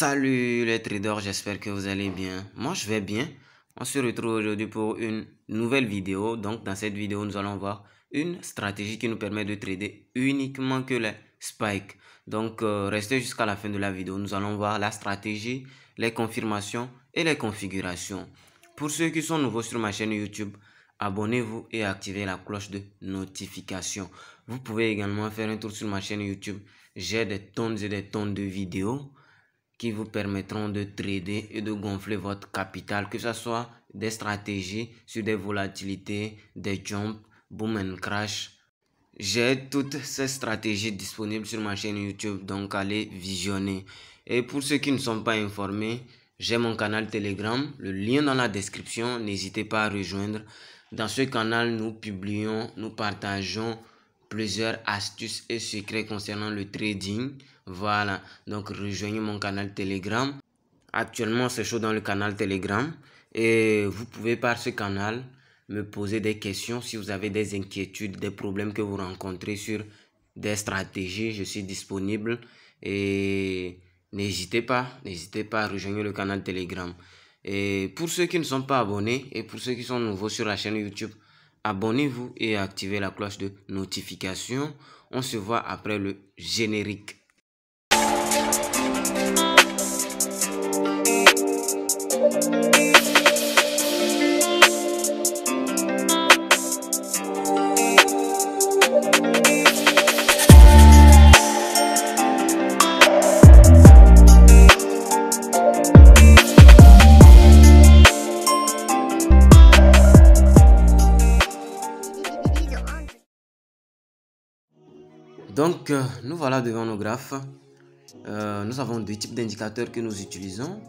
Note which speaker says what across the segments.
Speaker 1: Salut les traders, j'espère que vous allez bien. Moi je vais bien. On se retrouve aujourd'hui pour une nouvelle vidéo. Donc dans cette vidéo nous allons voir une stratégie qui nous permet de trader uniquement que les spikes. Donc restez jusqu'à la fin de la vidéo. Nous allons voir la stratégie, les confirmations et les configurations. Pour ceux qui sont nouveaux sur ma chaîne YouTube, abonnez-vous et activez la cloche de notification. Vous pouvez également faire un tour sur ma chaîne YouTube. J'ai des tonnes et des tonnes de vidéos qui vous permettront de trader et de gonfler votre capital, que ce soit des stratégies sur des volatilités, des jumps, boom and crash. J'ai toutes ces stratégies disponibles sur ma chaîne YouTube, donc allez visionner. Et pour ceux qui ne sont pas informés, j'ai mon canal Telegram, le lien dans la description, n'hésitez pas à rejoindre. Dans ce canal, nous publions, nous partageons plusieurs astuces et secrets concernant le trading. Voilà, donc rejoignez mon canal Telegram. Actuellement, c'est chaud dans le canal Telegram. Et vous pouvez par ce canal me poser des questions si vous avez des inquiétudes, des problèmes que vous rencontrez sur des stratégies. Je suis disponible et n'hésitez pas à rejoindre le canal Telegram. Et pour ceux qui ne sont pas abonnés et pour ceux qui sont nouveaux sur la chaîne YouTube, abonnez-vous et activez la cloche de notification. On se voit après le générique. Donc, nous voilà devant nos graphes. Nous avons deux types d'indicateurs que nous utilisons.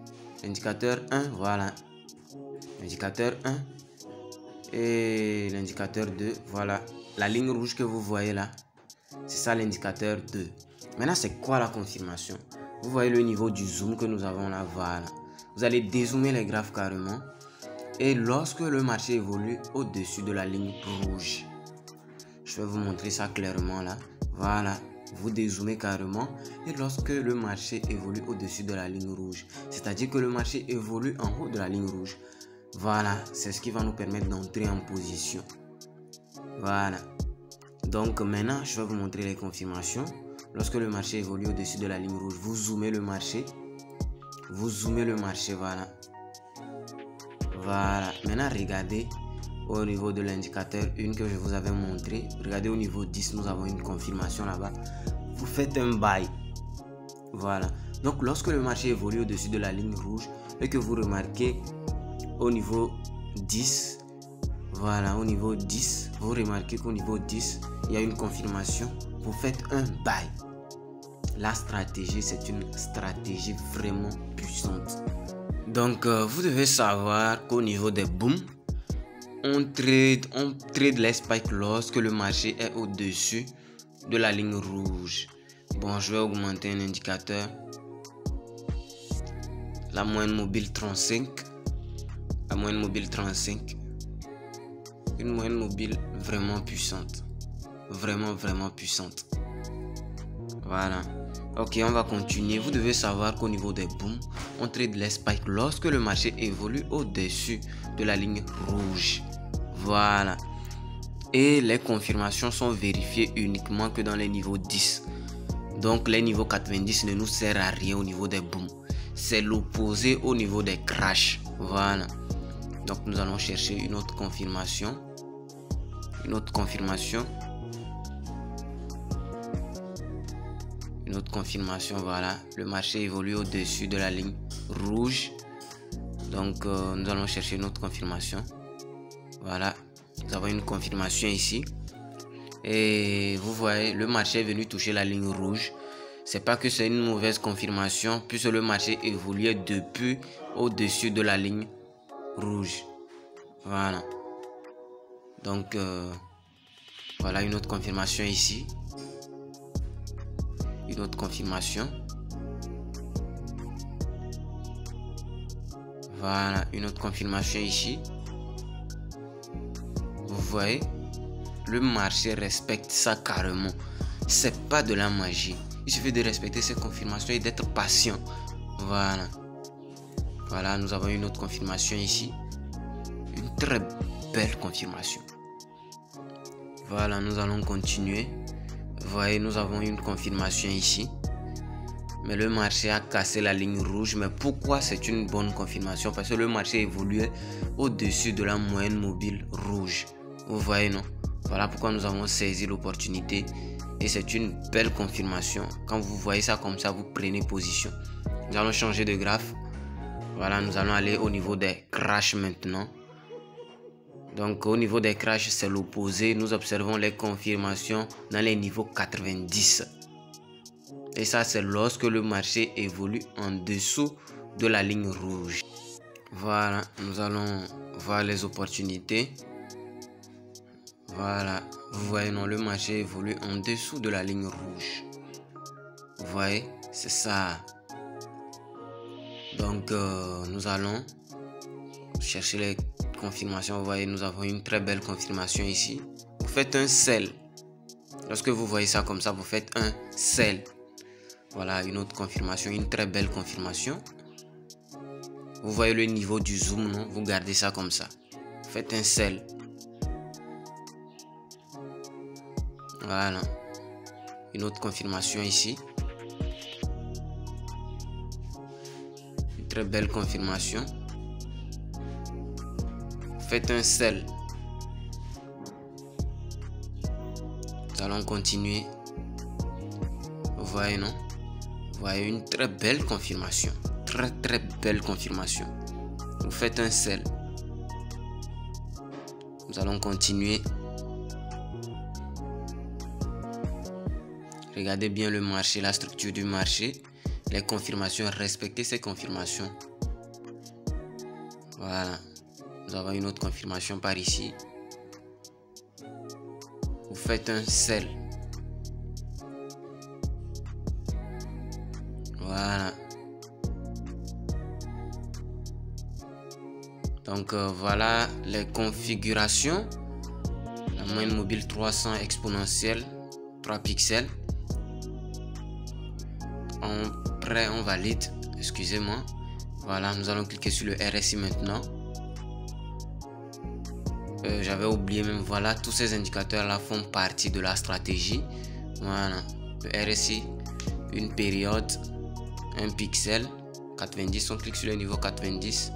Speaker 1: L'indicateur 1, voilà. L'indicateur 1 et l'indicateur 2, voilà. La ligne rouge que vous voyez là, c'est ça l'indicateur 2. Maintenant, c'est quoi la confirmation? Vous voyez le niveau du zoom que nous avons là, voilà. Vous allez dézoomer les graphes carrément. Et lorsque le marché évolue au-dessus de la ligne rouge, je vais vous montrer ça clairement là. Voilà, vous dézoomez carrément et lorsque le marché évolue au-dessus de la ligne rouge, c'est-à-dire que le marché évolue en haut de la ligne rouge, voilà, c'est ce qui va nous permettre d'entrer en position. Voilà, donc maintenant je vais vous montrer les confirmations. Lorsque le marché évolue au-dessus de la ligne rouge, vous zoomez le marché, voilà. Voilà, maintenant regardez au niveau de l'indicateur 1 que je vous avais montré. Regardez au niveau 10, nous avons une confirmation là-bas. Vous faites un buy. Voilà. Donc lorsque le marché évolue au-dessus de la ligne rouge et que vous remarquez au niveau 10, voilà, au niveau 10, vous remarquez qu'au niveau 10, il y a une confirmation. Vous faites un buy. La stratégie, c'est une stratégie vraiment puissante. Donc vous devez savoir qu'au niveau des booms, on trade les spikes lorsque le marché est au-dessus de la ligne rouge. Bon, je vais augmenter un indicateur. La moyenne mobile 35. La moyenne mobile 35. Une moyenne mobile vraiment puissante. Vraiment puissante. Voilà. Ok, on va continuer. Vous devez savoir qu'au niveau des booms, on trade les spikes lorsque le marché évolue au-dessus de la ligne rouge. Voilà. Et les confirmations sont vérifiées uniquement que dans les niveaux 10. Donc les niveaux 90 ne nous sert à rien au niveau des booms. C'est l'opposé au niveau des crashs. Voilà. Donc nous allons chercher une autre confirmation. Une autre confirmation, voilà. Le marché évolue au-dessus de la ligne rouge. Donc nous allons chercher une autre confirmation. Voilà, nous avons une confirmation ici. Et vous voyez, le marché est venu toucher la ligne rouge. C'est pas que c'est une mauvaise confirmation, puisque le marché évoluait depuis au-dessus de la ligne rouge. Voilà. Donc, voilà une autre confirmation ici. Une autre confirmation. Voilà, une autre confirmation ici. Vous voyez, le marché respecte ça carrément. C'est pas de la magie. Il suffit de respecter ces confirmations et d'être patient. Voilà. Voilà, nous avons une autre confirmation ici. Une très belle confirmation. Voilà, nous allons continuer. Vous voyez, nous avons une confirmation ici. Mais le marché a cassé la ligne rouge. Mais pourquoi c'est une bonne confirmation? Parce que le marché évoluait au-dessus de la moyenne mobile rouge. Vous voyez, non? Voilà pourquoi nous avons saisi l'opportunité. Et c'est une belle confirmation. Quand vous voyez ça comme ça, vous prenez position. Nous allons changer de graphe. Voilà, nous allons aller au niveau des crashs maintenant. Donc au niveau des crashs, c'est l'opposé. Nous observons les confirmations dans les niveaux 90. Et ça, c'est lorsque le marché évolue en dessous de la ligne rouge. Voilà, nous allons voir les opportunités. Voilà, vous voyez, non, le marché évolue en dessous de la ligne rouge. Vous voyez, c'est ça. Donc, nous allons chercher les confirmations. Vous voyez, nous avons une très belle confirmation ici. Vous faites un sell. Lorsque vous voyez ça comme ça, vous faites un sell. Voilà, une autre confirmation, une très belle confirmation. Vous voyez le niveau du zoom, non? Vous gardez ça comme ça. Vous faites un sell. Voilà. Une autre confirmation ici. Une très belle confirmation. Faites un sell. Nous allons continuer. Vous voyez, non? Vous voyez une très belle confirmation. Très belle confirmation. Vous faites un sell. Nous allons continuer. Regardez bien le marché, la structure du marché, les confirmations, respectez ces confirmations. Voilà. Nous avons une autre confirmation par ici. Vous faites un sell. Voilà. Donc voilà les configurations. La moyenne mobile 300 exponentielle, 3 pixels. On valide, excusez-moi. Voilà, nous allons cliquer sur le RSI maintenant. J'avais oublié même, voilà, tous ces indicateurs là font partie de la stratégie. Voilà, le RSI, une période, un pixel, 90, on clique sur le niveau 90.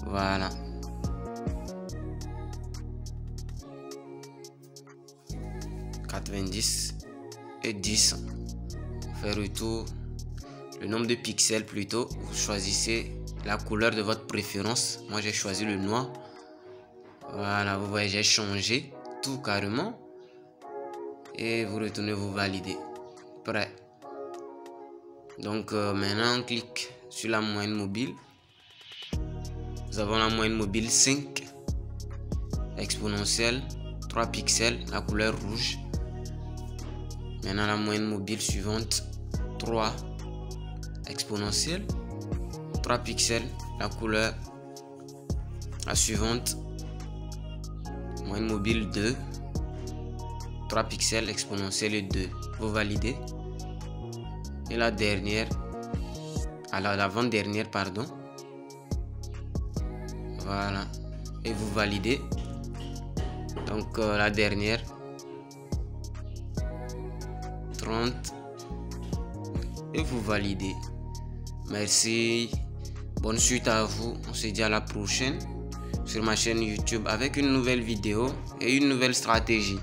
Speaker 1: Voilà. Et 10. Faire retour. Le nombre de pixels plutôt. Vous choisissez la couleur de votre préférence. Moi j'ai choisi le noir. Voilà, vous voyez, j'ai changé tout carrément. Et vous retournez, vous validez. Prêt. Donc maintenant on clique sur la moyenne mobile. Nous avons la moyenne mobile 5 exponentielle, 3 pixels, la couleur rouge. Maintenant la moyenne mobile suivante, 3 exponentielle, 3 pixels, la couleur. La suivante, moyenne mobile 2, 3 pixels, exponentielle et 2. Vous validez. Et la dernière, alors l'avant-dernière, pardon. Voilà. Et vous validez. Donc la dernière, 30. Et vous validez. Merci. Bonne suite à vous. On se dit à la prochaine sur ma chaîne YouTube avec une nouvelle vidéo et une nouvelle stratégie.